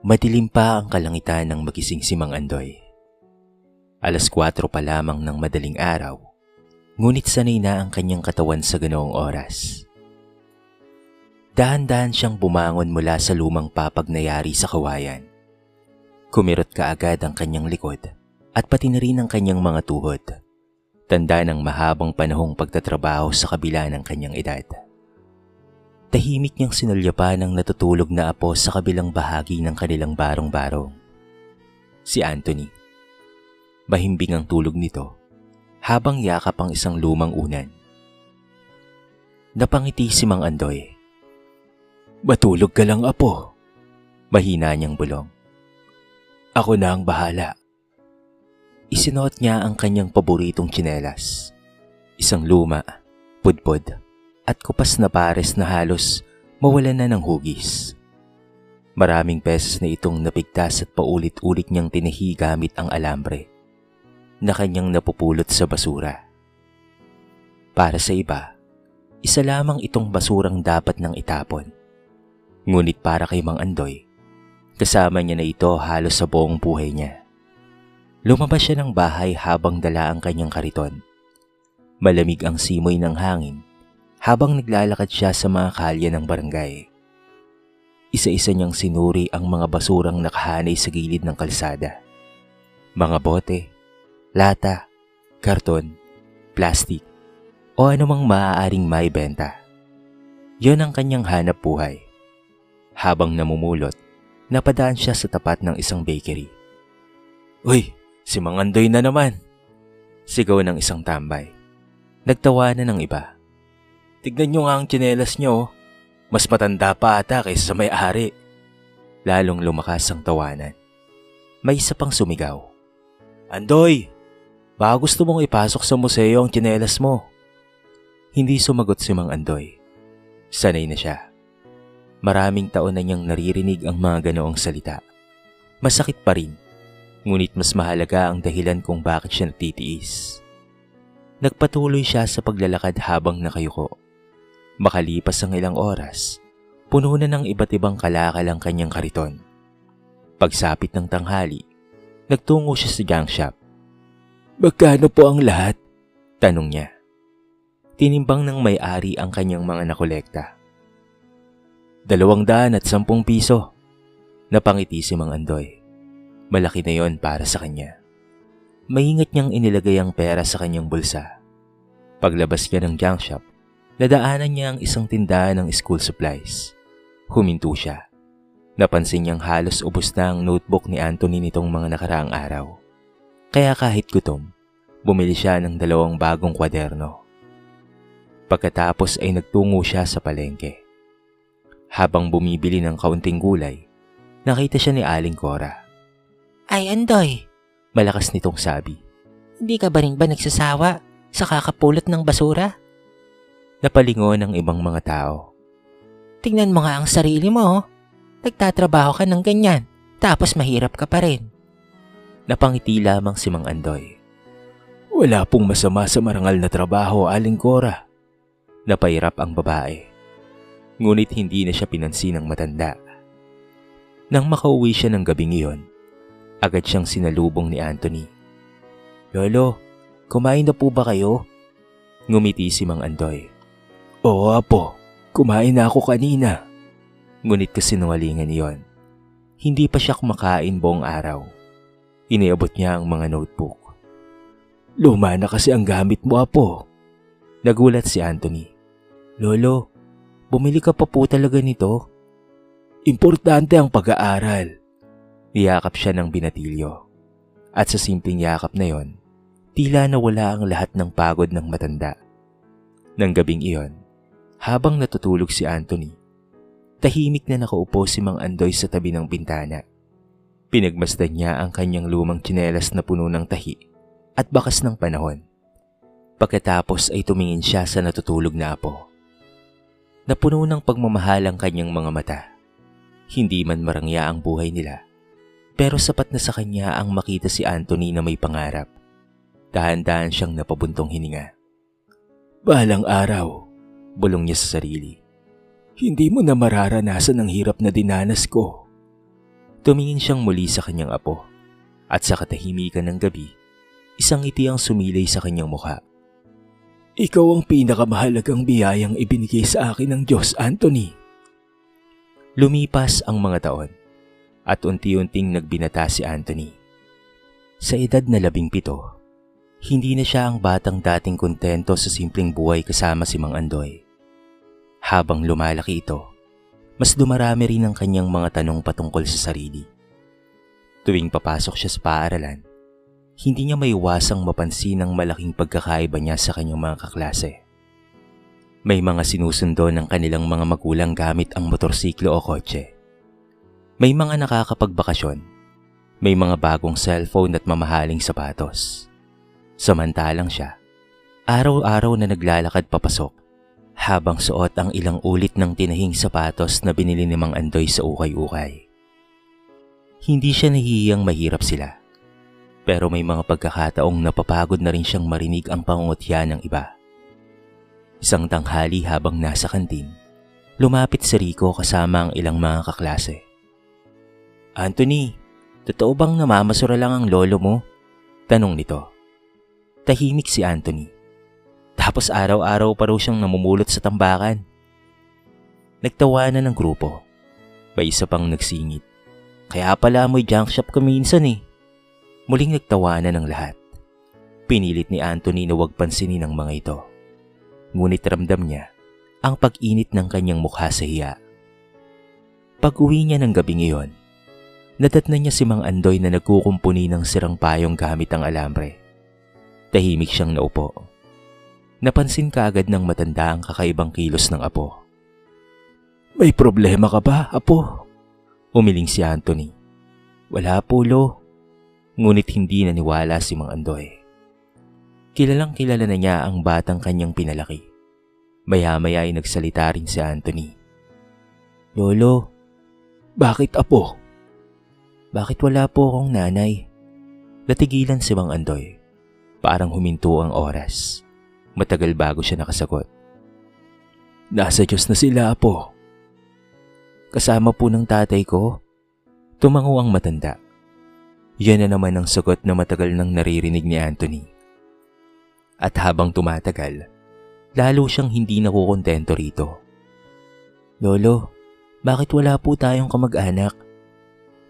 Madilim pa ang kalangitan ng magising si Mang Andoy. 4:00 pa lamang ng madaling araw, ngunit sanay na ang kanyang katawan sa ganoong oras. Dahan-dahan siyang bumangon mula sa lumang papag na yari sa kawayan. Kumirot kaagad ang kanyang likod at pati na rin ang kanyang mga tuhod. Tanda ng mahabang panahong pagtatrabaho sa kabila ng kanyang edad. Tahimik niyang sinulyapan ang natutulog na apo sa kabilang bahagi ng kanilang barong-barong. Si Anthony. Mahimbing ang tulog nito habang yakap ang isang lumang unan. Napangiti si Mang Andoy. "Matulog ka lang, apo." Mahina niyang bulong. "Ako na ang bahala." Isinuot niya ang kanyang paboritong tsinelas. Isang luma, pudpod, at kupas na pares na halos mawalan na ng hugis. Maraming beses na itong napigtas at paulit-ulit niyang tinihi gamit ang alambre na kanyang napupulot sa basura. Para sa iba, isa lamang itong basurang dapat nang itapon. Ngunit para kay Mang Andoy, kasama niya na ito halos sa buong buhay niya. Lumabas siya ng bahay habang dala ang kanyang kariton. Malamig ang simoy ng hangin habang naglalakad siya sa mga kalye ng barangay. Isa-isa niyang sinuri ang mga basurang nakahanay sa gilid ng kalsada. Mga bote, lata, karton, plastik, o anumang maaaring maibenta. Yon ang kanyang hanap buhay. Habang namumulot, napadaan siya sa tapat ng isang bakery. "Uy, si Mang Andoy na naman!" Sigaw ng isang tambay. Nagtawanan ng iba. "Tignan nyo nga ang tsinelas nyo, mas matanda pa ata kaysa sa may-ari." Lalong lumakas ang tawanan. May isa pang sumigaw. "Andoy, baka gusto mong ipasok sa museo ang tsinelas mo." Hindi sumagot si Mang Andoy. Sanay na siya. Maraming taon na niyang naririnig ang mga ganoong salita. Masakit pa rin, ngunit mas mahalaga ang dahilan kung bakit siya nagtitiis. Nagpatuloy siya sa paglalakad habang nakayuko. Makalipas ang ilang oras, puno na ng iba't ibang kalakal ang kanyang kariton. Pagsapit ng tanghali, nagtungo siya sa junk shop. "Magkano po ang lahat?" tanong niya. Tinimbang ng may-ari ang kanyang mga nakolekta. 210 piso. Napangiti si Mang Andoy. Malaki na yon para sa kanya. Maingat niyang inilagay ang pera sa kanyang bulsa. Paglabas niya ng junk shop, nadaanan niya ang isang tindahan ng school supplies. Huminto siya. Napansin niyang halos ubos na ang notebook ni Anthony nitong mga nakaraang araw. Kaya kahit gutom, bumili siya ng 2 bagong kwaderno. Pagkatapos ay nagtungo siya sa palengke. Habang bumibili ng kaunting gulay, nakita siya ni Aling Cora. "Ay, Andoy," malakas nitong sabi. "Hindi ka ba rin ba nagsasawa sa kakapulot ng basura? Napalingon ang ibang mga tao. Tingnan mo nga ang sarili mo. Nagtatrabaho ka ng ganyan, tapos mahirap ka pa rin." Napangiti lamang si Mang Andoy. "Wala pong masama sa marangal na trabaho, Aling Cora." Napairap ang babae. Ngunit hindi na siya pinansin ng matanda. Nang makauwi siya ng gabing iyon, agad siyang sinalubong ni Anthony. "Lolo, kumain na po ba kayo?" Ngumiti si Mang Andoy. "Oo, apo, kumain na ako kanina." Ngunit kasinungalingan iyon. Hindi pa siya kumakain buong araw. Iniabot niya ang mga notebook. "Luma na kasi ang gamit mo, apo." Nagulat si Anthony. "Lolo, bumili ka pa po talaga nito?" "Importante ang pag-aaral." Niyakap siya ng binatilyo. At sa simpleng yakap na yon, tila nawala ang lahat ng pagod ng matanda. Nang gabing iyon, habang natutulog si Anthony, tahimik na nakaupo si Mang Andoy sa tabi ng bintana. Pinagmasdan niya ang kanyang lumang tsinelas na puno ng tahi at bakas ng panahon. Pagkatapos ay tumingin siya sa natutulog na apo. Napuno ng pagmamahal ang kanyang mga mata. Hindi man marangya ang buhay nila, pero sapat na sa kanya ang makita si Anthony na may pangarap. Dahan-dahan siyang napabuntong hininga. "Balang araw," bulong niya sa sarili. "Hindi mo na mararanasan ang hirap na dinanas ko." Tumingin siyang muli sa kanyang apo at sa katahimikan ng gabi, isang ngiti ang sumilay sa kanyang mukha. Ikaw ang pinakamahalagang biyayang ibinigay sa akin ng Diyos, Anthony. Lumipas ang mga taon at unti-unting nagbinata si Anthony. Sa edad na 17, hindi na siya ang batang dating kontento sa simpleng buhay kasama si Mang Andoy. Habang lumalaki ito, mas dumarami rin ang kanyang mga tanong patungkol sa sarili. Tuwing papasok siya sa paaralan, hindi niya maiwasang mapansin ang malaking pagkakaiba niya sa kanyang mga kaklase. May mga sinusundo ng kanilang mga magulang gamit ang motorsiklo o kotse. May mga nakakapagbakasyon. May mga bagong cellphone at mamahaling sapatos. Samantalang siya, araw-araw na naglalakad papasok habang suot ang ilang ulit ng tinahing sapatos na binili ni Mang Andoy sa ukay-ukay. Hindi siya nahihiyang mahirap sila, pero may mga pagkakataong napapagod na rin siyang marinig ang pangungutya ng iba. Isang tanghali habang nasa kantin, lumapit si Rico kasama ang ilang mga kaklase. Anthony, totoo bang namamasura lang ang lolo mo? Tanong nito. Tahimik si Anthony. Tapos araw-araw pa raw siyang namumulot sa tambakan. Nagtawanan ng grupo. May isa pang nagsingit. Kaya pala amoy junk shop kami minsan eh. Muling nagtawanan ng lahat. Pinilit ni Anthony na huwag pansinin ang mga ito. Ngunit ramdam niya ang pag-init ng kanyang mukha sa hiya. Pag-uwi niya ng gabing iyon, nadatnan niya si Mang Andoy na nagkukumpuni ng sirang payong gamit ang alambre. Tahimik siyang naupo. Napansin kaagad ng matanda ang kakaibang kilos ng apo. May problema ka ba, apo? Umiling si Anthony. Wala po, Lo. Ngunit hindi naniwala si Mang Andoy. Kilalang kilala na niya ang batang kanyang pinalaki. Maya-maya ay nagsalita rin si Anthony. Lolo, bakit apo? Bakit wala po akong nanay? Natigilan si Mang Andoy. Parang huminto ang oras. Matagal bago siya nakasagot. Nasa Diyos na sila, apo. Kasama po ng tatay ko. Tumango ang matanda. Yan na naman ang sagot na matagal nang naririnig ni Anthony. At habang tumatagal, lalo siyang hindi nakukontento rito. Lolo, bakit wala po tayong kamag-anak?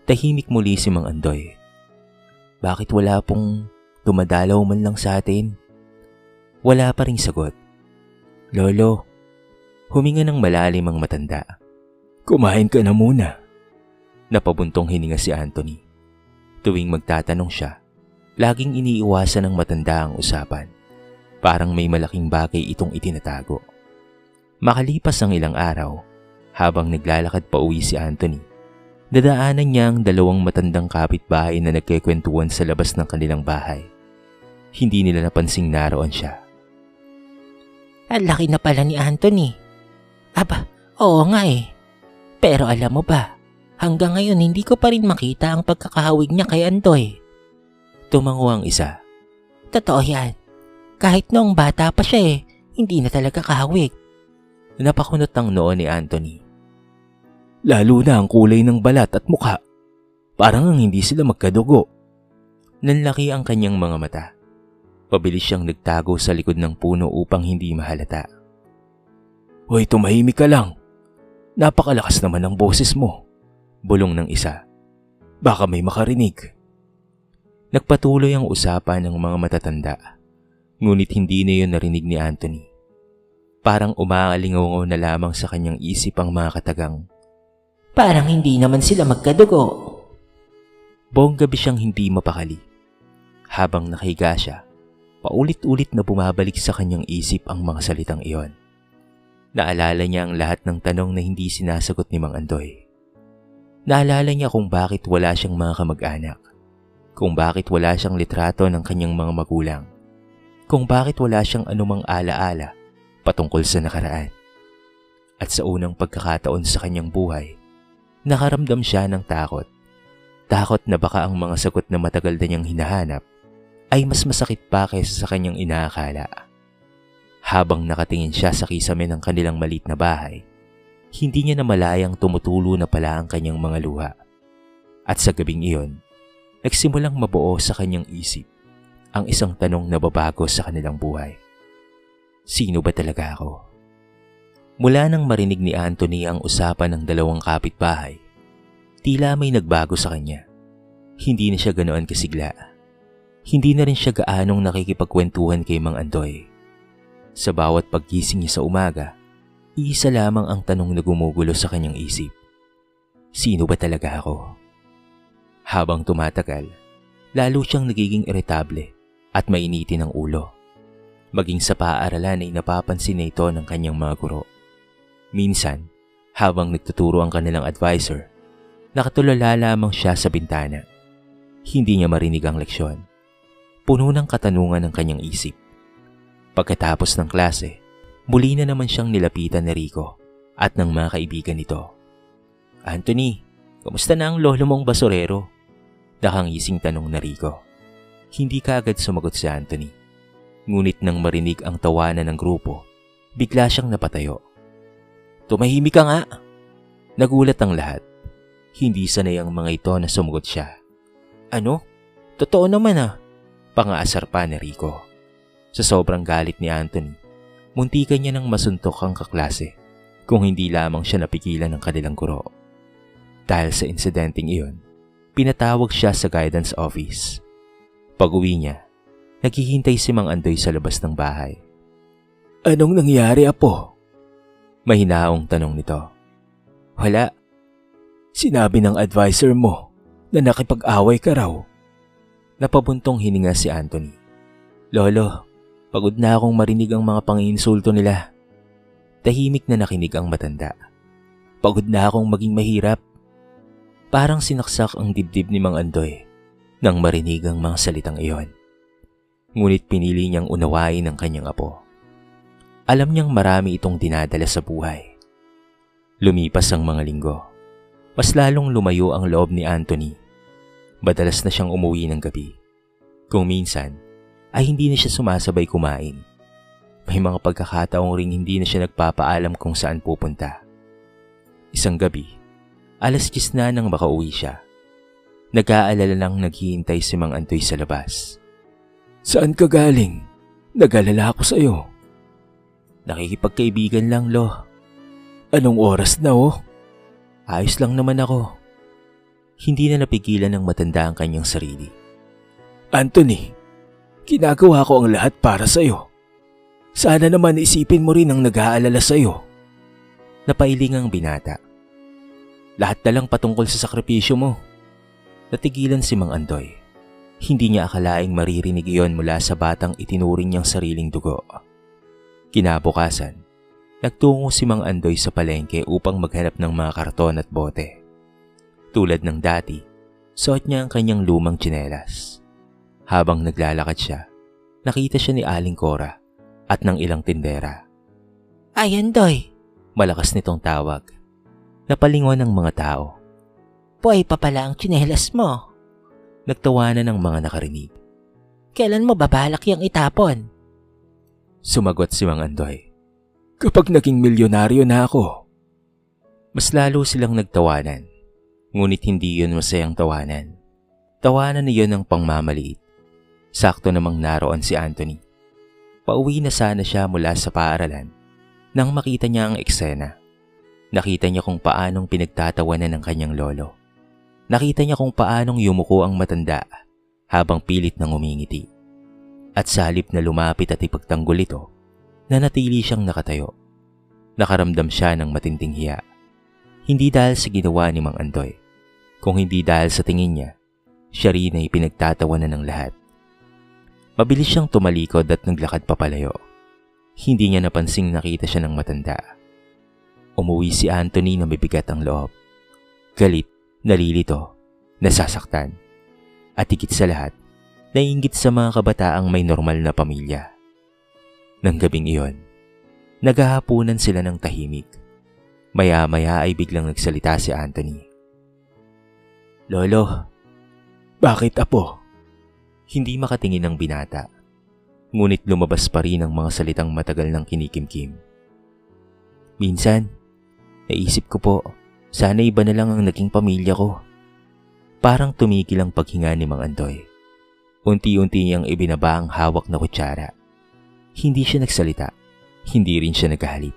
Tahimik muli si Mang Andoy. Bakit wala pong dumadalaw man lang sa atin? Wala pa ring sagot. Lolo, huminga ng malalim ang matanda. Kumain ka na muna. Napabuntong hininga si Anthony. Tuwing magtatanong siya, laging iniiwasan ng matanda ang usapan. Parang may malaking bagay itong itinatago. Makalipas ang ilang araw, habang naglalakad pa uwi si Anthony, dadaanan niya ang dalawang matandang kapitbahay na nagkikwentuhan sa labas ng kanilang bahay. Hindi nila napansing naroon siya. Ang laki na pala ni Anthony. Aba, oo nga eh. Pero alam mo ba, hanggang ngayon hindi ko pa rin makita ang pagkakahawig niya kay Andoy. Tumango ang isa. Totoo yan. Kahit noong bata pa siya eh, hindi na talaga kahawig. Napakunot ang noo ni Anthony. Lalo na ang kulay ng balat at mukha. Parang ang hindi sila magkadugo. Nanlaki ang kanyang mga mata. Pabilis siyang nagtago sa likod ng puno upang hindi mahalata. Hoy, tumahimik ka lang. Napakalakas naman ang boses mo. Bulong ng isa. Baka may makarinig. Nagpatuloy ang usapan ng mga matatanda. Ngunit hindi na yun narinig ni Anthony. Parang umaalingaw na lamang sa kanyang isip ang mga katagang. Parang hindi naman sila magkadugo. Buong gabi siyang hindi mapakali. Habang nakahiga siya, paulit-ulit na bumabalik sa kanyang isip ang mga salitang iyon. Naalala niya ang lahat ng tanong na hindi sinasagot ni Mang Andoy. Naalala niya kung bakit wala siyang mga kamag-anak, kung bakit wala siyang litrato ng kanyang mga magulang, kung bakit wala siyang anumang alaala patungkol sa nakaraan. At sa unang pagkakataon sa kanyang buhay, nakaramdam siya ng takot. Takot na baka ang mga sagot na matagal na niyang hinahanap ay mas masakit pa kaysa sa kanyang inaakala. Habang nakatingin siya sa kisame ng kanilang maliit na bahay, hindi niya namalayang tumutulo na pala ang kanyang mga luha. At sa gabing iyon, nagsimulang mabuo sa kanyang isip ang isang tanong na babago sa kanilang buhay. Sino ba talaga ako? Mula nang marinig ni Anthony ang usapan ng dalawang kapitbahay, tila may nagbago sa kanya. Hindi na siya ganoon kasigla. Hindi na rin siya gaanong nakikipagkwentuhan kay Mang Andoy. Sa bawat paggising niya sa umaga, iisa lamang ang tanong na gumugulo sa kanyang isip. Sino ba talaga ako? Habang tumatagal, lalo siyang nagiging iritable at mainitin ang ulo. Maging sa paaralan ay napapansin na ito ng kanyang mga guro. Minsan, habang nagtuturo ang kanilang advisor, nakatulala lamang siya sa bintana. Hindi niya marinig ang leksyon. Puno ng katanungan ang kanyang isip. Pagkatapos ng klase, muli na naman siyang nilapitan ni Rico at ng mga kaibigan nito. Anthony, kamusta na ang lolo mong basurero? Nakangising tanong na Rico. Hindi kaagad sumagot si Anthony. Ngunit nang marinig ang tawanan ng grupo, bigla siyang napatayo. Tumahimik ka nga! Nagulat ang lahat. Hindi sanay ang mga ito na sumagot siya. Ano? Totoo naman ah! Pangaasar pa ni Rico. Sa sobrang galit ni Anthony, muntikan niya nang masuntok ang kaklase kung hindi lamang siya napigilan ng kanilang guro. Dahil sa insidenteng iyon, pinatawag siya sa guidance office. Pag-uwi niya, naghihintay si Mang Andoy sa labas ng bahay. Anong nangyari, apo? Mahinaong tanong nito. Wala. Sinabi ng advisor mo na nakipag-away ka raw. Napabuntong hininga si Anthony. Lolo, pagod na akong marinig ang mga panginsulto nila. Tahimik na nakinig ang matanda. Pagod na akong maging mahirap. Parang sinaksak ang dibdib ni Mang Andoy nang marinig ang mga salitang iyon. Ngunit pinili niyang unawain ang kanyang apo. Alam niyang marami itong dinadala sa buhay. Lumipas ang mga linggo. Mas lalong lumayo ang loob ni Anthony. Madalas na siyang umuwi ng gabi. Kung minsan, ay hindi na siya sumasabay kumain. May mga pagkakataong ring hindi na siya nagpapaalam kung saan pupunta. Isang gabi, 10:00 na nang makauwi siya. Nag-aalala lang naghihintay si Mang Andoy sa labas. Saan ka galing? Nag-alala ako sa iyo. Nakikipagkaibigan lang, lo. Anong oras na, oh? Ayos lang naman ako. Hindi na napigilan ng matanda ang kanyang sarili. Anthony, ginagawa ko ang lahat para sa iyo. Sana naman isipin mo rin ang nag-aalala sa iyo. Napailing ang binata. Lahat na lang patungkol sa sakripisyo mo. Natigilan si Mang Andoy. Hindi niya akalaing maririnig iyon mula sa batang itinuring niyang sariling dugo. Kinabukasan, nagtungo si Mang Andoy sa palengke upang maghanap ng mga karton at bote. Tulad ng dati, suot niya ang kanyang lumang tsinelas. Habang naglalakad siya, nakita siya ni Aling Cora at ng ilang tindera. Ay, Andoy! Malakas nitong tawag. Napalingon ang mga tao. Buhay pa pala ang tsinelas mo. Nagtawanan ng mga nakarinig. Kailan mo babalak yang itapon? Sumagot si Mang Andoy. Kapag naging milyonaryo na ako. Mas lalo silang nagtawanan. Ngunit hindi yun masayang tawanan. Tawanan na yun ng pangmamaliit. Sakto namang naroon si Anthony. Pauwi na sana siya mula sa paaralan nang makita niya ang eksena. Nakita niya kung paanong pinagtatawanan ng kanyang lolo. Nakita niya kung paanong yumuko ang matanda habang pilit nang umingiti. At sa halip na lumapit at ipagtanggol ito, nanatili siyang nakatayo. Nakaramdam siya ng matinding hiya. Hindi dahil sa ginawa ni Mang Andoy, kung hindi dahil sa tingin niya, siya rin ay pinagtatawanan ng lahat. Mabilis siyang tumalikod at naglakad papalayo. Hindi niya napansing nakita siya ng matanda. Umuwi si Anthony na mabigat ang loob. Galit, nalilito, nasasaktan. At higit sa lahat, naiinggit sa mga kabataang may normal na pamilya. Nang gabing iyon, naghahapunan sila ng tahimik. Maya-maya ay biglang nagsalita si Anthony. Lolo, bakit apo? Hindi makatingin ang binata. Ngunit lumabas pa rin ang mga salitang matagal ng kinikimkim. Minsan, naisip ko po, sana iba na lang ang naging pamilya ko. Parang tumigil ang paghinga ni Mang Andoy. Unti-unti niyang ibinaba ang hawak na kutsara. Hindi siya nagsalita, hindi rin siya naghahalip.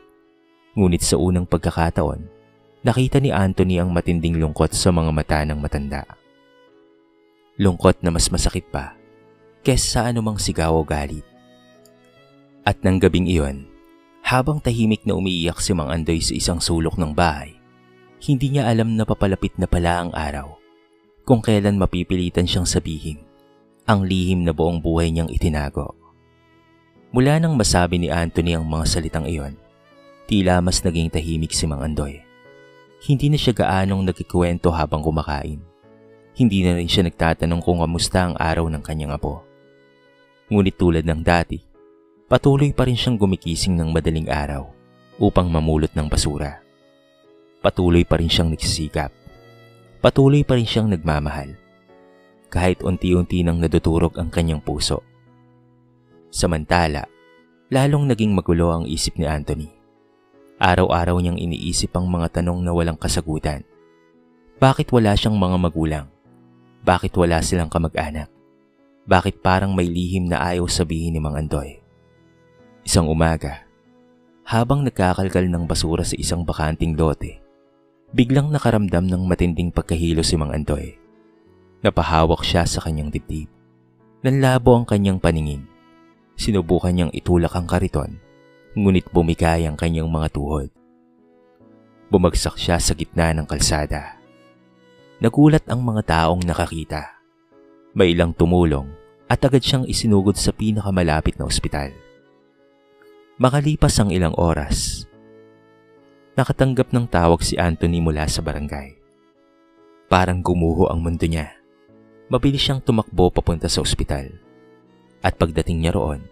Ngunit sa unang pagkakataon, nakita ni Anthony ang matinding lungkot sa mga mata ng matanda. Lungkot na mas masakit pa kaysa sa anumang sigaw o galit. At nang gabing iyon, habang tahimik na umiiyak si Mang Andoy sa isang sulok ng bahay, hindi niya alam na papalapit na pala ang araw kung kailan mapipilitan siyang sabihin ang lihim na buong buhay niyang itinago. Mula nang masabi ni Anthony ang mga salitang iyon, tila mas naging tahimik si Mang Andoy. Hindi na siya gaanong nagkikwento habang kumakain. Hindi na rin siya nagtatanong kung kamusta ang araw ng kanyang apo. Ngunit tulad ng dati, patuloy pa rin siyang gumigising ng madaling araw upang mamulot ng basura. Patuloy pa rin siyang nagsisikap. Patuloy pa rin siyang nagmamahal. Kahit unti-unti nang naduturog ang kanyang puso. Samantala, lalong naging magulo ang isip ni Anthony. Araw-araw niyang iniisip ang mga tanong na walang kasagutan. Bakit wala siyang mga magulang? Bakit wala silang kamag-anak? Bakit parang may lihim na ayaw sabihin ni Mang Andoy? Isang umaga, habang nagkakalkal ng basura sa isang bakanting lote, biglang nakaramdam ng matinding pagkahilo si Mang Andoy. Napahawak siya sa kanyang dibdib. Nanlabo ang kanyang paningin. Sinubukan niyang itulak ang kariton, ngunit bumigay ang kanyang mga tuhod. Bumagsak siya sa gitna ng kalsada. Nagulat ang mga taong nakakita. May ilang tumulong at agad siyang isinugod sa pinakamalapit na ospital. Makalipas ang ilang oras, nakatanggap ng tawag si Anthony mula sa barangay. Parang gumuho ang mundo niya. Mabilis siyang tumakbo papunta sa ospital. At pagdating niya roon,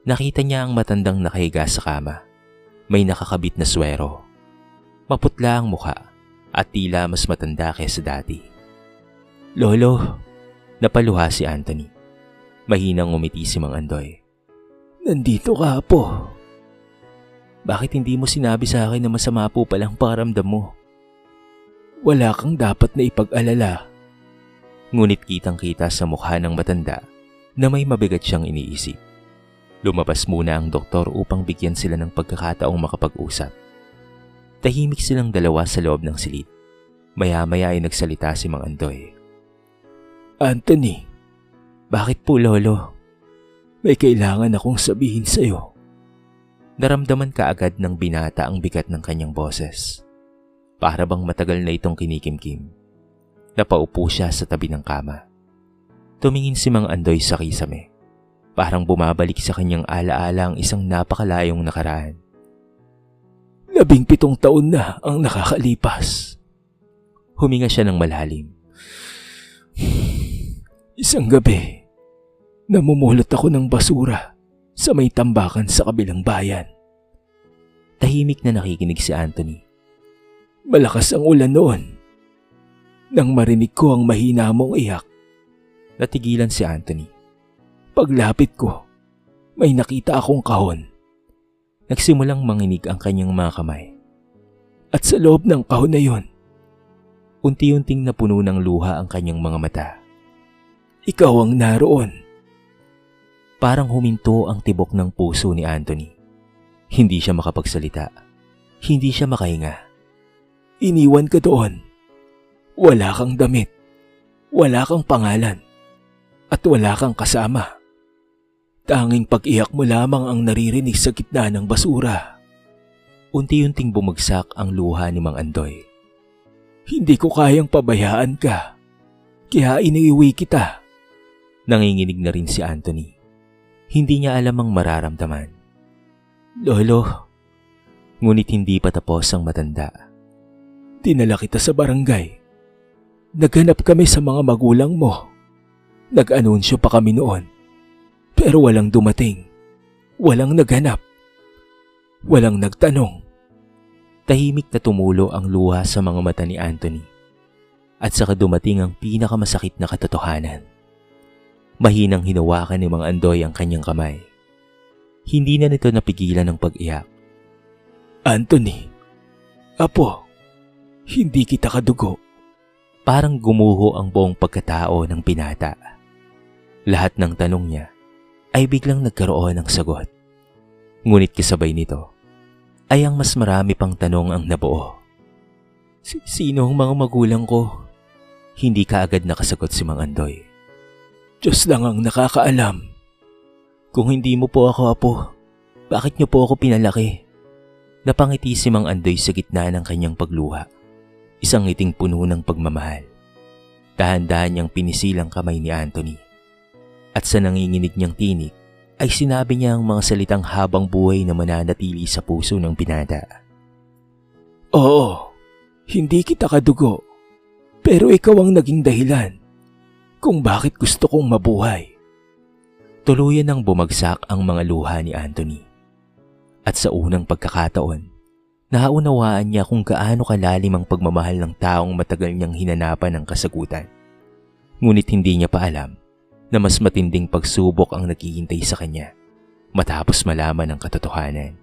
nakita niya ang matandang nakahiga sa kama. May nakakabit na swero. Maputla ang mukha at tila mas matanda kaysa dati. "Lolo," napaluha si Anthony. Mahinang ngumiti si Mang Andoy. "Nandito ka po. Bakit hindi mo sinabi sa akin na masama po palang pakiramdam mo? Wala kang dapat na ipag-alala." Ngunit kitang-kita sa mukha ng matanda na may mabigat siyang iniisip. Lumabas muna ang doktor upang bigyan sila ng pagkakataong makapag-usap. Tahimik silang dalawa sa loob ng silid. Maya-maya ay nagsalita si Mang Andoy. "Anthony, bakit po lolo? May kailangan akong sabihin sa'yo." Naramdaman kaagad ng binata ang bigat ng kanyang boses. Para bang matagal na itong kinikimkim. Napaupo siya sa tabi ng kama. Tumingin si Mang Andoy sa kisame. Parang bumabalik sa kanyang alaala ang isang napakalayong nakaraan. 17 taon na ang nakakalipas. Huminga siya ng malalim. "Isang gabi, namumulot ako ng basura sa may tambakan sa kabilang bayan." Tahimik na nakikinig si Anthony. "Malakas ang ulan noon. Nang marinig ko ang mahina mong iyak." Natigilan si Anthony. "Paglapit ko, may nakita akong kahon." Nagsimulang manginig ang kanyang mga kamay. At sa loob ng kahon na yon, unti-unting napuno ng luha ang kanyang mga mata. "Ikaw ang naroon." Parang huminto ang tibok ng puso ni Anthony. Hindi siya makapagsalita. Hindi siya makahinga. "Iniwan ka doon. Wala kang damit. Wala kang pangalan. At wala kang kasama. Tanging pag-iyak mo lamang ang naririnig sa gitna ng basura." Unti-unting bumagsak ang luha ni Mang Andoy. "Hindi ko kayang pabayaan ka. Kaya iniiwi kita." Nanginginig na rin si Anthony. Hindi niya alam ang mararamdaman. "Lolo," ngunit hindi pa tapos ang matanda. "Dinala kita sa barangay. Naghanap kami sa mga magulang mo. Nag-anunsyo pa kami noon. Pero walang dumating. Walang naghanap. Walang nagtanong." Tahimik na tumulo ang luha sa mga mata ni Anthony. At saka dumating ang pinakamasakit na katotohanan. Mahinang hinawakan ni Mang Andoy ang kanyang kamay. Hindi na nito napigilan ng pag-iyak. "Anthony, apo, hindi kita kadugo. Parang gumuho ang buong pagkatao ng binata. Lahat ng tanong niya ay biglang nagkaroon ng sagot. Ngunit kasabay nito ay ang mas marami pang tanong ang nabuo. Sino ang mga magulang ko? Hindi kaagad nakasagot si Mang Andoy. Diyos lang ang nakakaalam. Kung hindi mo po ako apo, bakit niyo po ako pinalaki? Napangiti si Mang Andoy sa gitna ng kanyang pagluha. Isang ngiting puno ng pagmamahal. Dahan-dahan niyang pinisilang kamay ni Anthony. At sa nanginginig niyang tinig, ay sinabi niya ang mga salitang habang buhay na mananatili sa puso ng binata. Oo, hindi kita kadugo, pero ikaw ang naging dahilan kung bakit gusto kong mabuhay. Tuluyan nang bumagsak ang mga luha ni Anthony. At sa unang pagkakataon, naunawaan niya kung gaano kalalim ang pagmamahal ng taong matagal niyang hinanapan ng kasagutan. Ngunit hindi niya pa alam na mas matinding pagsubok ang naghihintay sa kanya matapos malaman ang katotohanan.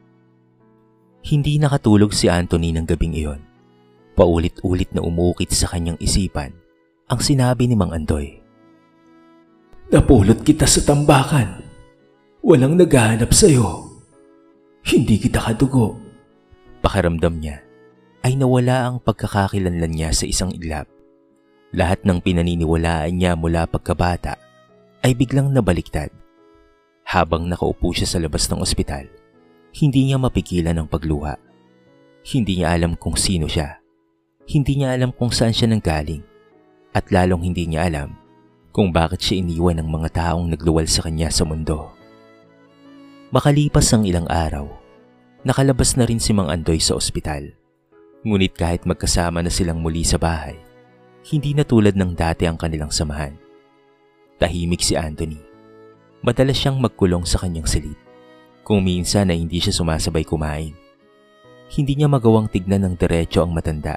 Hindi nakatulog si Anthony ng gabing iyon. Paulit-ulit na umuukit sa kanyang isipan ang sinabi ni Mang Andoy. Napulot kita sa tambakan. Walang naghahanap sa'yo. Hindi kita kadugo. Pakiramdam niya ay nawala ang pagkakakilanlan niya sa isang iglap. Lahat ng pinaniniwalaan niya mula pagkabata ay biglang nabaliktad. Habang nakaupo siya sa labas ng ospital, hindi niya mapigilan ang pagluha. Hindi niya alam kung sino siya. Hindi niya alam kung saan siya nanggaling. At lalong hindi niya alam kung bakit siya iniwan ng mga taong nagluwal sa kanya sa mundo. Makalipas ang ilang araw, nakalabas na rin si Mang Andoy sa ospital. Ngunit kahit magkasama na silang muli sa bahay, hindi na tulad ng dati ang kanilang samahan. Tahimik si Anthony. Madalas siyang magkulong sa kanyang silid. Kung minsan ay hindi siya sumasabay kumain. Hindi niya magawang tignan ng diretso ang matanda.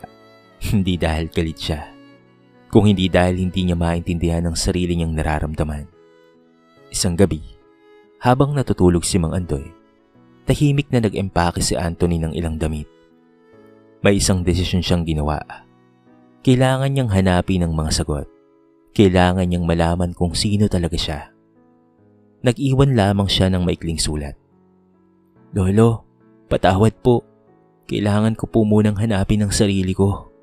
Hindi dahil galit siya, kung hindi dahil hindi niya maintindihan ang sarili niyang nararamdaman. Isang gabi, habang natutulog si Mang Andoy, tahimik na nag-empake si Anthony ng ilang damit. May isang desisyon siyang ginawa. Kailangan niyang hanapin ang mga sagot. Kailangan niyang malaman kung sino talaga siya. Nag-iwan lamang siya ng maikling sulat. Lolo, patawad po. Kailangan ko po munang hanapin ang sarili ko.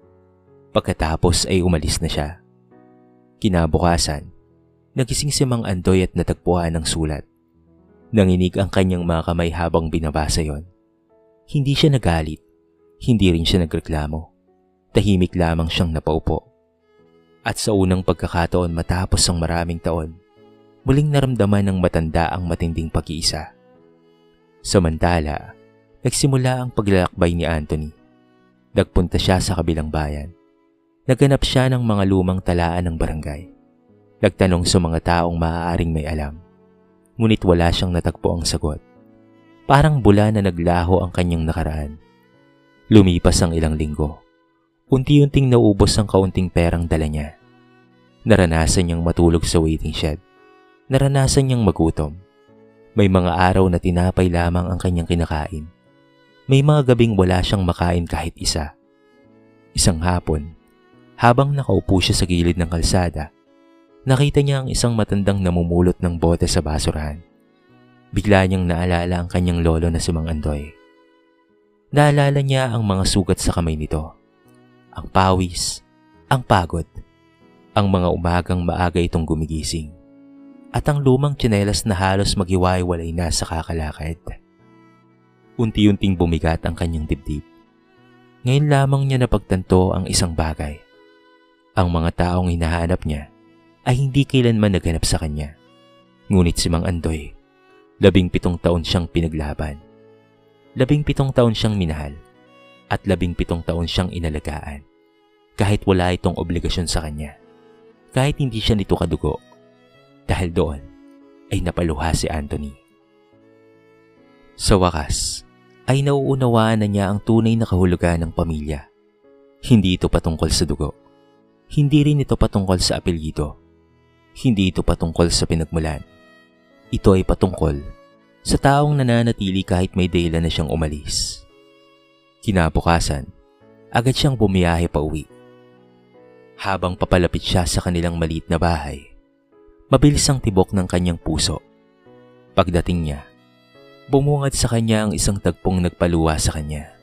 Pagkatapos ay umalis na siya. Kinabukasan, nagising si Mang Andoy at natagpuan ang sulat. Nanginig ang kanyang mga kamay habang binabasa yon. Hindi siya nagalit, hindi rin siya nagreklamo. Tahimik lamang siyang napaupo. At sa unang pagkakataon matapos ang maraming taon, muling naramdaman ng matanda ang matinding pag-iisa. Samantala, nagsimula ang paglalakbay ni Anthony. Nagpunta siya sa kabilang bayan. Naghanap siya ng mga lumang talaan ng barangay. Nagtanong sa mga taong maaaring may alam. Ngunit wala siyang natagpo ang sagot. Parang bula na naglaho ang kanyang nakaraan. Lumipas ang ilang linggo. Unti-unting naubos ang kaunting perang dala niya. Naranasan niyang matulog sa waiting shed. Naranasan niyang magutom. May mga araw na tinapay lamang ang kanyang kinakain. May mga gabing wala siyang makain kahit isa. Isang hapon, habang nakaupo siya sa gilid ng kalsada, nakita niya ang isang matandang namumulot ng bote sa basurahan. Bigla niyang naalala ang kanyang lolo na si Mang Andoy. Naalala niya ang mga sugat sa kamay nito, ang pawis, ang pagod, ang mga umagang maaga itong gumigising, at ang lumang tsinelas na halos maghiwa-hiwalay na sa kakalakad. Unti-unting bumigat ang kanyang dibdib. Ngayon lamang niya napagtanto ang isang bagay. Ang mga taong hinahanap niya ay hindi kailanman naghanap sa kanya. Ngunit si Mang Andoy, 17 taon siyang pinaglaban. 17 taon siyang minahal at 17 taon siyang inalagaan. Kahit wala itong obligasyon sa kanya. Kahit hindi siya nito kadugo. Dahil doon ay napaluha si Anthony. Sa wakas, ay nauunawaan na niya ang tunay na kahulugan ng pamilya. Hindi ito patungkol sa dugo. Hindi rin ito patungkol sa apelyido. Hindi ito patungkol sa pinagmulan. Ito ay patungkol sa taong nananatili kahit may dahilan na siyang umalis. Kinabukasan, agad siyang bumiyahe pa uwi. Habang papalapit siya sa kanilang maliit na bahay, mabilis ang tibok ng kanyang puso. Pagdating niya, bumungad sa kanya ang isang tagpong nagpaluwa sa kanya.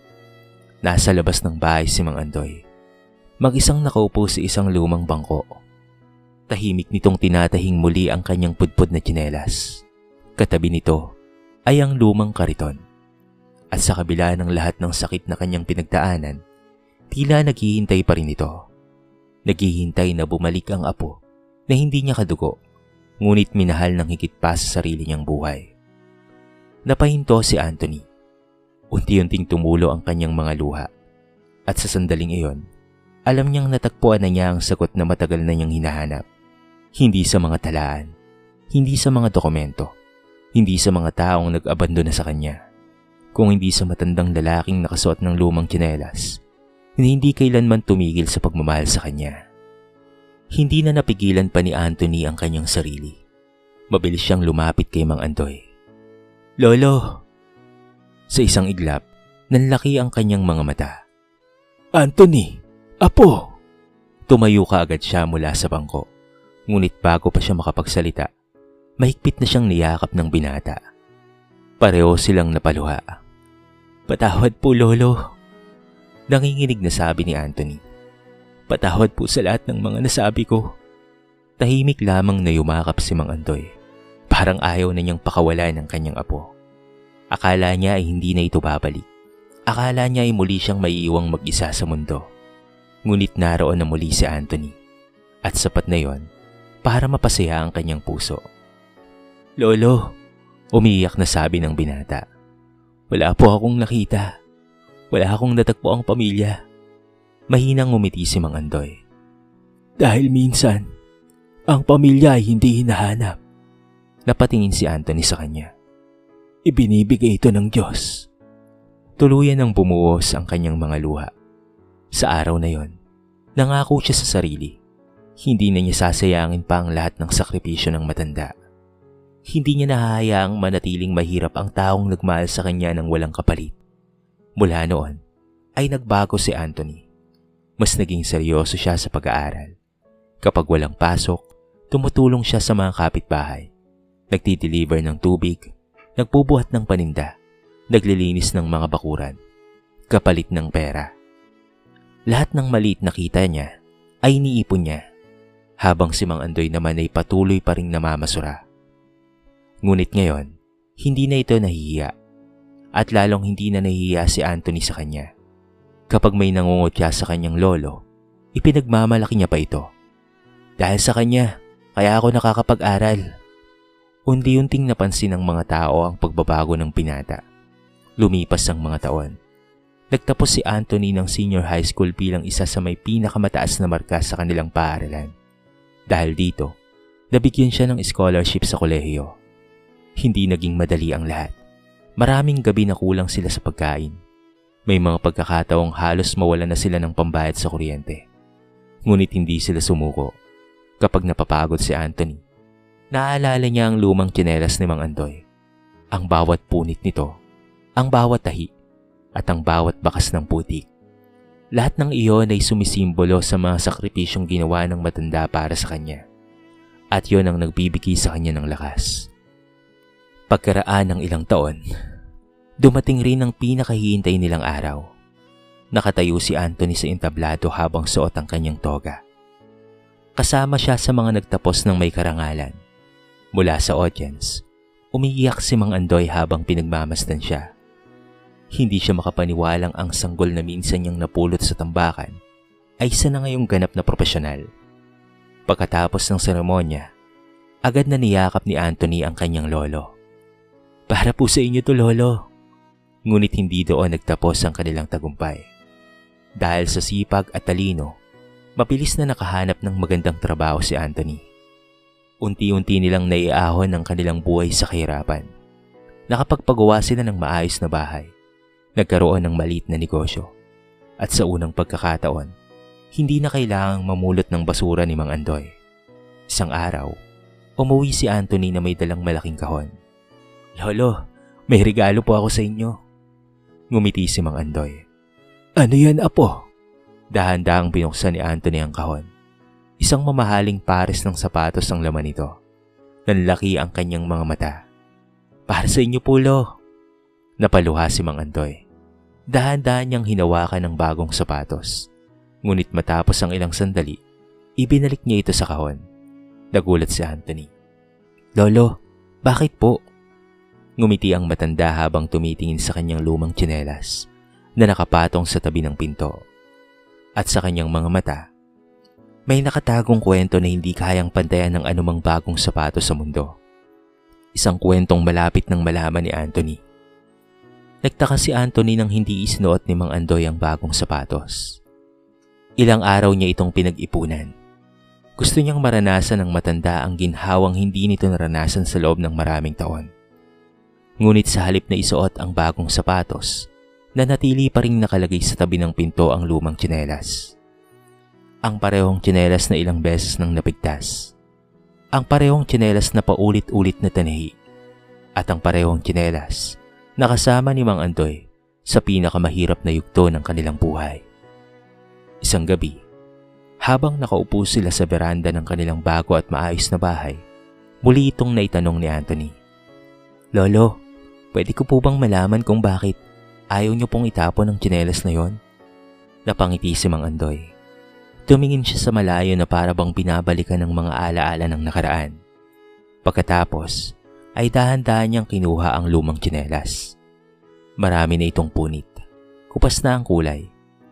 Nasa labas ng bahay si Mang Andoy, mag-isang nakaupo sa isang lumang bangko. Tahimik nitong tinatahing muli ang kanyang pudpud na tsinelas. Katabi nito ay ang lumang kariton. At sa kabila ng lahat ng sakit na kanyang pinagdaanan, tila naghihintay pa rin ito. Naghihintay na bumalik ang apo na hindi niya kadugo, ngunit minahal ng higit pa sa sarili niyang buhay. Napahinto si Anthony. Unti-unting tumulo ang kanyang mga luha. At sa sandaling iyon, alam niyang natagpuan na niya ang sagot na matagal na niyang hinahanap. Hindi sa mga talaan, hindi sa mga dokumento, hindi sa mga taong nag-abandona sa kanya, kung hindi sa matandang lalaking nakasuot ng lumang tsinelas na hindi kailanman tumigil sa pagmamahal sa kanya. Hindi na napigilan pa ni Anthony ang kanyang sarili. Mabilis siyang lumapit kay Mang Andoy. "Lolo!" Sa isang iglap, nanlaki ang kanyang mga mata. "Anthony! Apo!" Tumayo kaagad siya mula sa bangko. Ngunit bago pa siya makapagsalita, mahigpit na siyang niyakap ng binata. Pareho silang napaluha. "Patawad po, Lolo." Nanginginig na sabi ni Anthony. "Patawad po sa lahat ng mga nasabi ko." Tahimik lamang na yumakap si Mang Andoy. Parang ayaw na niyang pakawalan ng kanyang apo. Akala niya ay hindi na ito babalik. Akala niya ay muli siyang maiiwang mag-isa sa mundo. Ngunit naroon na muli si Anthony. At sapat na yon para mapasaya ang kanyang puso. "Lolo," umiiyak na sabi ng binata. "Wala po akong nakita. Wala akong natagpo ang pamilya." Mahinang ngumiti si Mang Andoy. "Dahil minsan, ang pamilya ay hindi hinahanap." Napatingin si Anthony sa kanya. "Ibinibigay ito ng Diyos." Tuluyan ang bumuhos ang kanyang mga luha. Sa araw na yon, nangako siya sa sarili. Hindi na niya sasayangin pa ang lahat ng sakripisyo ng matanda. Hindi niya nahahayaang manatiling mahirap ang taong nagmahal sa kanya ng walang kapalit. Mula noon, ay nagbago si Anthony. Mas naging seryoso siya sa pag-aaral. Kapag walang pasok, tumutulong siya sa mga kapitbahay. Nagdi-deliver ng tubig, nagbubuhat ng paninda, naglilinis ng mga bakuran, kapalit ng pera. Lahat ng maliit na kita niya ay iniipon niya, habang si Mang Andoy naman ay patuloy pa ring namamasura. Ngunit ngayon, hindi na ito nahihiya. At lalong hindi na nahihiya si Anthony sa kanya. Kapag may nangungutya sa kanyang lolo, ipinagmamalaki niya pa ito. "Dahil sa kanya, kaya ako nakakapag-aral." Unti-unting napansin ng mga tao ang pagbabago ng binata. Lumipas ang mga taon. Nagtapos si Anthony ng senior high school bilang isa sa may pinakamataas na marka sa kanilang paaralan. Dahil dito, nabigyan siya ng scholarship sa kolehiyo. Hindi naging madali ang lahat. Maraming gabi na kulang sila sa pagkain. May mga pagkakataong halos mawala na sila ng pambayad sa kuryente. Ngunit hindi sila sumuko. Kapag napapagod si Anthony, naaalala niya ang lumang tsinelas ni Mang Andoy. Ang bawat punit nito, ang bawat tahi, at ang bawat bakas ng putik. Lahat ng iyon ay sumisimbolo sa mga sakripisyong ginawa ng matanda para sa kanya. At yon ang nagbibigay sa kanya ng lakas. Pagkaraan ng ilang taon, dumating rin ang pinakahihintay nilang araw. Nakatayo si Anthony sa entablado habang suot ang kanyang toga. Kasama siya sa mga nagtapos ng may karangalan. Mula sa audience, umiiyak si Mang Andoy habang pinagmamasdan siya. Hindi siya makapaniwalang ang sanggol na minsan niyang napulot sa tambakan ay isa na ngayong ganap na profesional. Pagkatapos ng seremonya, agad na niyakap ni Anthony ang kanyang lolo. "Para po sa inyo to, Lolo." Ngunit hindi doon nagtapos ang kanilang tagumpay. Dahil sa sipag at talino, mabilis na nakahanap ng magandang trabaho si Anthony. Unti-unti nilang naiahon ang kanilang buhay sa kahirapan. Nakapagpagawa sila ng maayos na bahay. Nagkaroon ng maliit na negosyo. At sa unang pagkakataon, hindi na kailangang mamulot ng basura ni Mang Andoy. Isang araw, umuwi si Anthony na may dalang malaking kahon. "Lolo, may regalo po ako sa inyo." Ngumiti si Mang Andoy. "Ano yan, apo?" Dahan-dahang binuksan ni Anthony ang kahon. Isang mamahaling pares ng sapatos ang laman nito. Nanlaki ang kanyang mga mata. "Para sa inyo po, Lo." Napaluha si Mang Andoy. Dahan-dahan niyang hinawakan ng bagong sapatos. Ngunit matapos ang ilang sandali, ibinalik niya ito sa kahon. Nagulat si Anthony. "Lolo, bakit po?" Ngumiti ang matanda habang tumitingin sa kanyang lumang tsinelas na nakapatong sa tabi ng pinto. At sa kanyang mga mata, may nakatagong kwento na hindi kayang pantayan ng anumang bagong sapatos sa mundo. Isang kwentong malapit ng malaman ni Anthony. Nagtaka si Anthony nang hindi isinuot ni Mang Andoy ang bagong sapatos. Ilang araw niya itong pinag-ipunan. Gusto niyang maranasan ng matanda ang ginhawang hindi nito naranasan sa loob ng maraming taon. Ngunit sa halip na isuot ang bagong sapatos, nanatili pa ring nakalagay sa tabi ng pinto ang lumang tsinelas. Ang parehong tsinelas na ilang beses nang napigtas. Ang parehong tsinelas na paulit-ulit na tanahi. At ang parehong tsinelas na kasama ni Mang Andoy sa pinakamahirap na yugto ng kanilang buhay. Isang gabi, habang nakaupo sila sa beranda ng kanilang bago at maayos na bahay, muli itong naitanong ni Anthony. "Lolo, pwede ko po bang malaman kung bakit ayaw niyo pong itapon ang tsinelas na yon?" Napangiti si Mang Andoy. Tumingin siya sa malayo na para bang binabalikan ng mga alaala ng nakaraan. Pagkatapos, ay dahan-dahan niyang kinuha ang lumang tsinelas. Marami na itong punit. Kupas na ang kulay.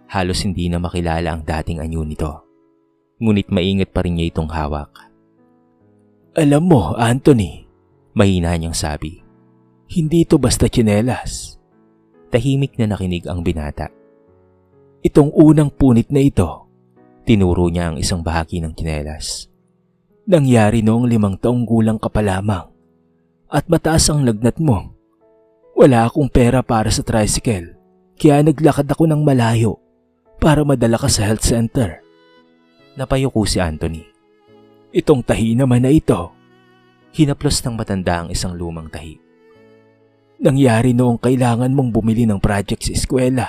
Halos hindi na makilala ang dating anyo nito. Ngunit maingat pa rin niya itong hawak. "Alam mo, Anthony," mahina niyang sabi, "hindi ito basta tsinelas." Tahimik na nakinig ang binata. "Itong unang punit na ito," tinuro niya ang isang bahagi ng tsinelas, "nangyari noong 5 taong gulang ka pa lamang at mataas ang lagnat mo. Wala akong pera para sa tricycle, kaya naglakad ako ng malayo para madala ka sa health center." Napayuko si Anthony. "Itong tahi naman na ito." Hinaplos ng matanda ang isang lumang tahi. "Nangyari noong kailangan mong bumili ng project sa eskwela.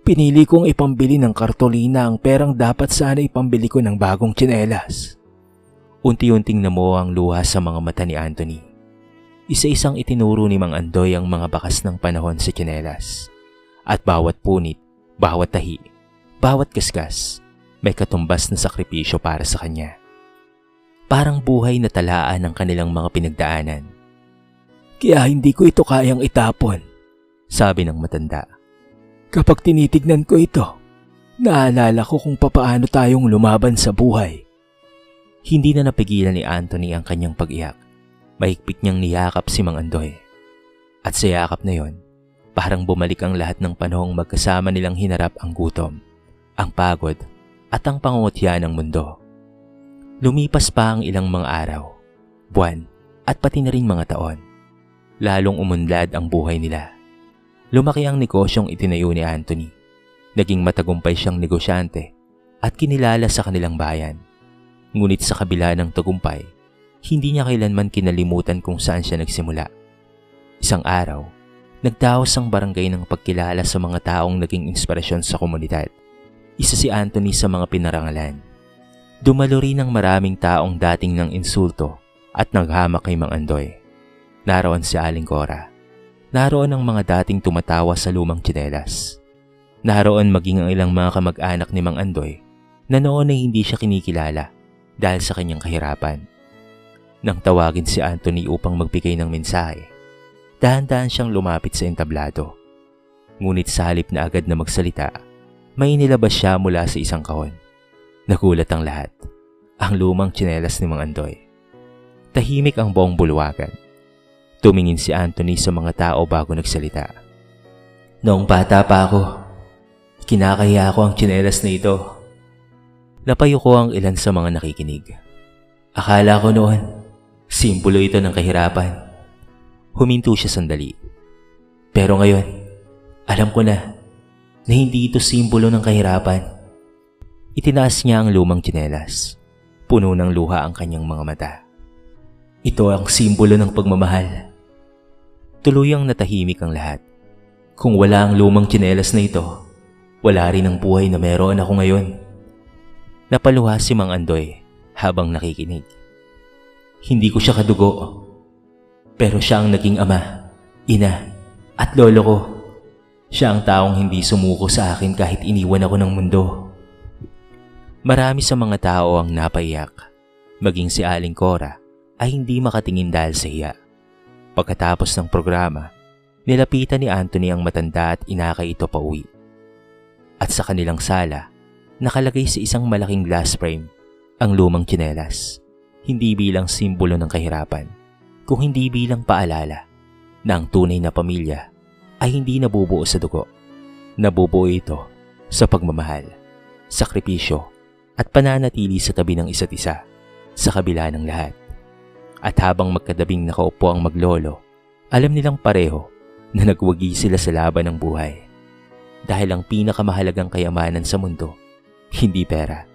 Pinili kong ipambili ng kartolina ang perang dapat sana ipambili ko ng bagong tsinelas." Unti-unting namuo ang luha sa mga mata ni Anthony. Isa-isang itinuro ni Mang Andoy ang mga bakas ng panahon sa tsinelas. At bawat punit, bawat tahi, bawat kaskas, may katumbas na sakripisyo para sa kanya. Parang buhay na talaan ng kanilang mga pinagdaanan. "Kaya hindi ko ito kayang itapon," sabi ng matanda. "Kapag tinitignan ko ito, naalala ko kung papaano tayong lumaban sa buhay." Hindi na napigilan ni Anthony ang kanyang pag-iyak. Mahigpit niyang niyakap si Mang Andoy. At sa yakap na yon, parang bumalik ang lahat ng panahong magkasama nilang hinarap ang gutom, ang pagod, at ang pangungutya ng mundo. Lumipas pa ang ilang mga araw, buwan, at pati na rin mga taon. Lalong umunlad ang buhay nila. Lumaki ang negosyong itinayo ni Anthony. Naging matagumpay siyang negosyante at kinilala sa kanilang bayan. Ngunit sa kabila ng tagumpay, hindi niya kailanman kinalimutan kung saan siya nagsimula. Isang araw, nagdaos ang barangay ng pagkilala sa mga taong naging inspirasyon sa komunidad. Isa si Anthony sa mga pinarangalan. Dumalo rin ang maraming taong dating ng insulto at naghamak kay Mang Andoy. Naroon si Aling Cora. Naroon ang mga dating tumatawa sa lumang tsinelas. Naroon maging ang ilang mga kamag-anak ni Mang Andoy na noon ay hindi siya kinikilala dahil sa kanyang kahirapan. Nang tawagin si Anthony upang magbigay ng mensahe, dahan-dahan siyang lumapit sa entablado. Ngunit sa halip na agad na magsalita, may inilabas siya mula sa isang kahon. Nagulat ang lahat. Ang lumang tsinelas ni Mang Andoy. Tahimik ang buong bulwagan. Tumingin si Anthony sa mga tao bago nagsalita. "Noong bata pa ako, kinakaya ko ang tsinelas na ito." Napayuko ang ilan sa mga nakikinig. "Akala ko noon, simbolo ito ng kahirapan." Huminto siya sandali. "Pero ngayon, alam ko na hindi ito simbolo ng kahirapan." Itinaas niya ang lumang tsinelas. Puno ng luha ang kanyang mga mata. "Ito ang simbolo ng pagmamahal." Tuluyang natahimik ang lahat. Kung wala ang lumang tsinelas na ito, wala rin ang buhay na meron ako ngayon. Napaluha si Mang Andoy habang nakikinig. Hindi ko siya kadugo, pero siya ang naging ama, ina, at lolo ko. Siya ang taong hindi sumuko sa akin kahit iniwan ako ng mundo. Marami sa mga tao ang napaiyak. Maging si Aling Cora ay hindi makatingin dahil sa hiya. Pagkatapos ng programa, nilapitan ni Anthony ang matanda at inakay ito pauwi. At sa kanilang sala, nakalagay sa isang malaking glass frame ang lumang tsinelas, hindi bilang simbolo ng kahirapan, kung hindi bilang paalala na ang tunay na pamilya ay hindi nabubuo sa dugo. Nabubuo ito sa pagmamahal, sakripisyo at pananatili sa tabi ng isa't isa sa kabila ng lahat. At habang magkadabing nakaupo ang maglolo, alam nilang pareho na nagwagi sila sa laban ng buhay. Dahil ang pinakamahalagang kayamanan sa mundo, hindi pera,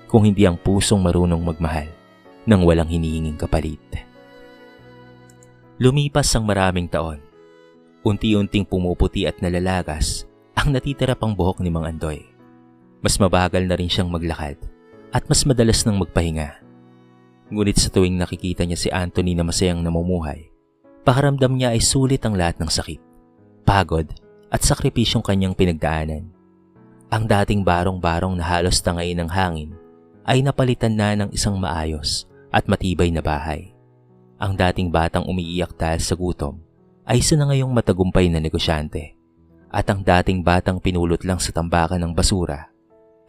kung hindi ang pusong marunong magmahal nang walang hinihinging kapalit. Lumipas ang maraming taon. Unti-unting pumuputi at nalalagas ang natitira pang buhok ni Mang Andoy. Mas mabagal na rin siyang maglakad at mas madalas nang magpahinga. Ngunit sa tuwing nakikita niya si Anthony na masayang namumuhay, pakiramdam niya ay sulit ang lahat ng sakit, pagod at sakripisyong kanyang pinagdaanan. Ang dating barong-barong na halos tangayin ng hangin ay napalitan na ng isang maayos at matibay na bahay. Ang dating batang umiiyak dahil sa gutom ay isa na ngayong matagumpay na negosyante. At ang dating batang pinulot lang sa tambakan ng basura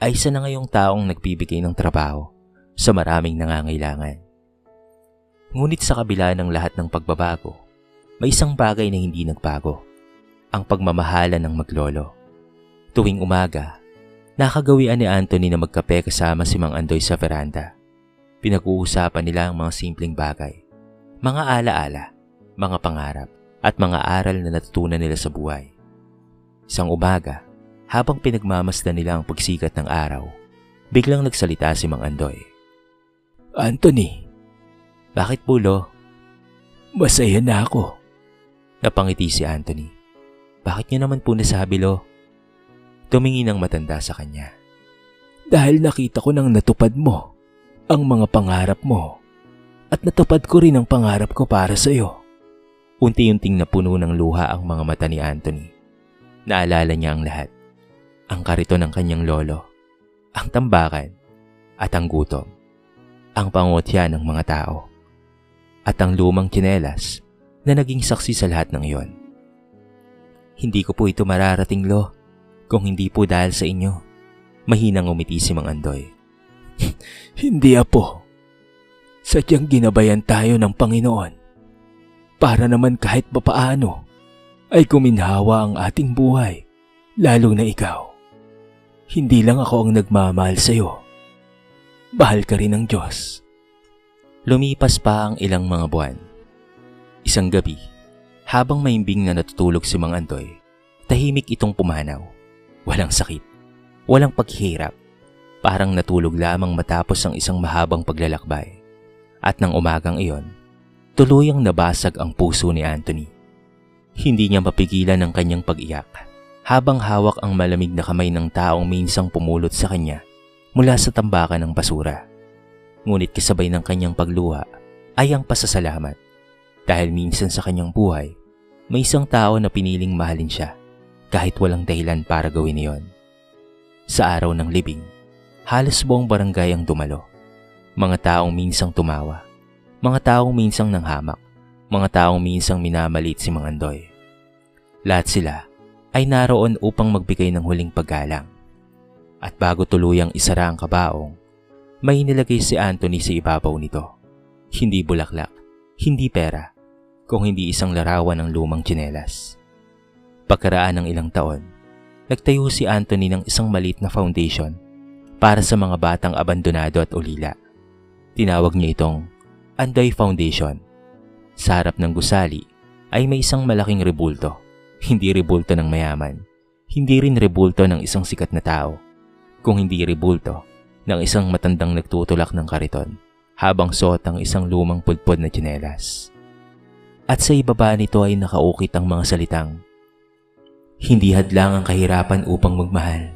ay isa na ngayong taong nagbibigay ng trabaho sa maraming nangangailangan. Ngunit sa kabila ng lahat ng pagbabago, may isang bagay na hindi nagbago. Ang pagmamahala ng maglolo. Tuwing umaga, nakagawian ni Anthony na magkape kasama si Mang Andoy sa veranda. Pinag-uusapan nila ang mga simpleng bagay, mga alaala, mga pangarap, at mga aral na natutunan nila sa buhay. Isang umaga, habang pinagmamasdan nila ang pagsikat ng araw, biglang nagsalita si Mang Andoy. Anthony, bakit po lo? Masaya na ako. Napangiti si Anthony. Bakit niyo naman po nasabi lo? Tumingin ang matanda sa kanya. Dahil nakita ko nang natupad mo ang mga pangarap mo at natupad ko rin ang pangarap ko para sa iyo. Unti-unting napuno ng luha ang mga mata ni Anthony. Naalala niya ang lahat. Ang kariton ng kanyang lolo, ang tambakan, at ang gutom. Ang pangotya ng mga tao, at ang lumang tsinelas na naging saksi sa lahat ng iyon. Hindi ko po ito mararating lo, kung hindi po dahil sa inyo. Mahinang umiti si Mang Andoy. Hindi apo. Sadyang ginabayan tayo ng Panginoon para naman kahit papaano ay kuminhawa ang ating buhay, lalo na ikaw. Hindi lang ako ang nagmamahal sa iyo. Bahal ka rin ng Diyos. Lumipas pa ang ilang mga buwan. Isang gabi, habang maimbing na natutulog si Mang Andoy, tahimik itong pumanaw. Walang sakit, walang paghihirap. Parang natulog lamang matapos ang isang mahabang paglalakbay. At nang umagang iyon, tuluyang nabasag ang puso ni Anthony. Hindi niya mapigilan ang kanyang pag-iyak habang hawak ang malamig na kamay ng taong minsang pumulot sa kanya mula sa tambakan ng basura. Ngunit kasabay ng kanyang pagluha ay ang pasasalamat dahil minsan sa kanyang buhay may isang tao na piniling mahalin siya kahit walang dahilan para gawin iyon. Sa araw ng libing, halos buong barangay ang dumalo. Mga taong minsang tumawa, mga taong minsang nanghamak, mga taong minsang minamalit si Mang Andoy. Lahat sila ay naroon upang magbigay ng huling paggalang. At bago tuluyang isara ang kabaong, may nilagay si Anthony sa ibabaw nito. Hindi bulaklak, hindi pera, kung hindi isang larawan ng lumang tsinelas. Pagkaraan ng ilang taon, nagtayo si Anthony ng isang maliit na foundation para sa mga batang abandonado at ulila. Tinawag niya itong Andoy Foundation. Sa harap ng gusali ay may isang malaking rebulto. Hindi rebulto ng mayaman, hindi rin rebulto ng isang sikat na tao, kung hindi rebulto ng isang matandang nagtutulak ng kariton habang suot ang isang lumang pudpod na tsinelas. At sa ibaba nito ay nakaukit ang mga salitang, "Hindi hadlang ang kahirapan upang magmahal.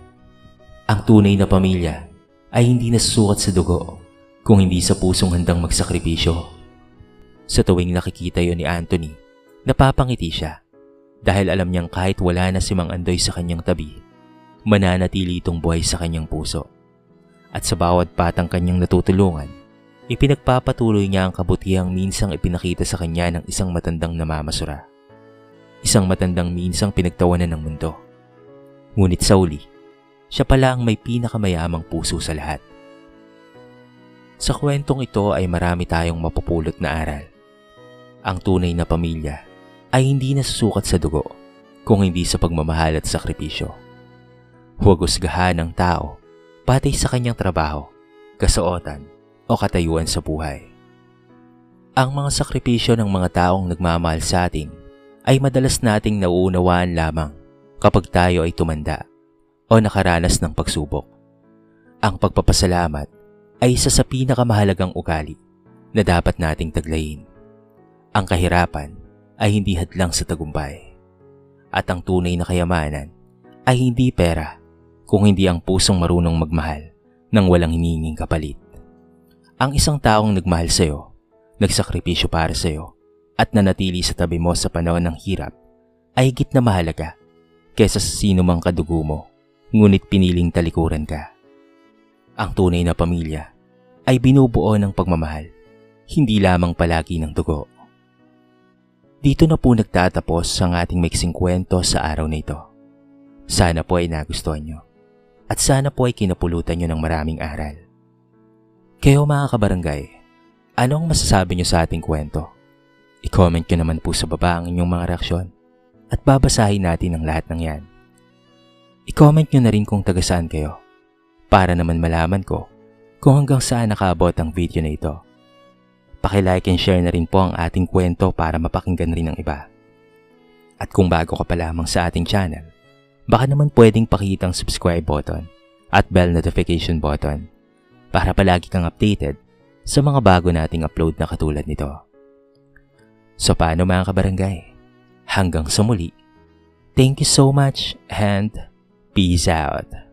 Ang tunay na pamilya ay hindi nasusukat sa dugo kung hindi sa pusong handang magsakripisyo. Sa tuwing nakikita yon ni Anthony, napapangiti siya dahil alam niyang kahit wala na si Mang Andoy sa kanyang tabi, mananatili itong buhay sa kanyang puso. At sa bawat patang kanyang natutulungan, ipinagpapatuloy niya ang kabutihang minsang ipinakita sa kanya ng isang matandang namamasura. Isang matandang minsang pinagtawanan ng mundo. Ngunit sa uli, siya pala ang may pinakamayamang puso sa lahat. Sa kwentong ito ay marami tayong mapupulot na aral. Ang tunay na pamilya ay hindi nasusukat sa dugo kung hindi sa pagmamahal at sakripisyo. Huwag husgahan ng tao patay sa kanyang trabaho, kasuotan o katayuan sa buhay. Ang mga sakripisyo ng mga taong nagmamahal sa atin ay madalas nating nauunawaan lamang kapag tayo ay tumanda o nakaranas ng pagsubok. Ang pagpapasalamat ay isa sa pinakamahalagang ugali na dapat nating taglayin. Ang kahirapan ay hindi hadlang sa tagumpay. At ang tunay na kayamanan ay hindi pera kung hindi ang pusong marunong magmahal nang walang hinihinging kapalit. Ang isang taong nagmahal sa'yo, nagsakripisyo para sa'yo, at nanatili sa tabi mo sa panahon ng hirap ay higit na mahalaga kesa sa sino mang kadugo mo, ngunit piniling talikuran ka. Ang tunay na pamilya ay binubuo ng pagmamahal, hindi lamang palagi ng dugo. Dito na po nagtatapos ang ating maiksing kwento sa araw na ito. Sana po ay nagustuhan nyo at sana po ay kinapulutan nyo ng maraming aral. Kayo mga kabarangay, ano ang masasabi nyo sa ating kwento? I-comment nyo naman po sa baba ang inyong mga reaksyon at babasahin natin ang lahat ng yan. I-comment nyo na rin kung taga saan kayo para naman malaman ko kung hanggang saan nakaabot ang video na ito. Paki-like and share na rin po ang ating kwento para mapakinggan rin ng iba. At kung bago ka pa lamang sa ating channel, baka naman pwedeng pakitang subscribe button at bell notification button para palagi kang updated sa mga bago nating upload na katulad nito. So paano mga kabarangay? Hanggang sa muli. Thank you so much and peace out.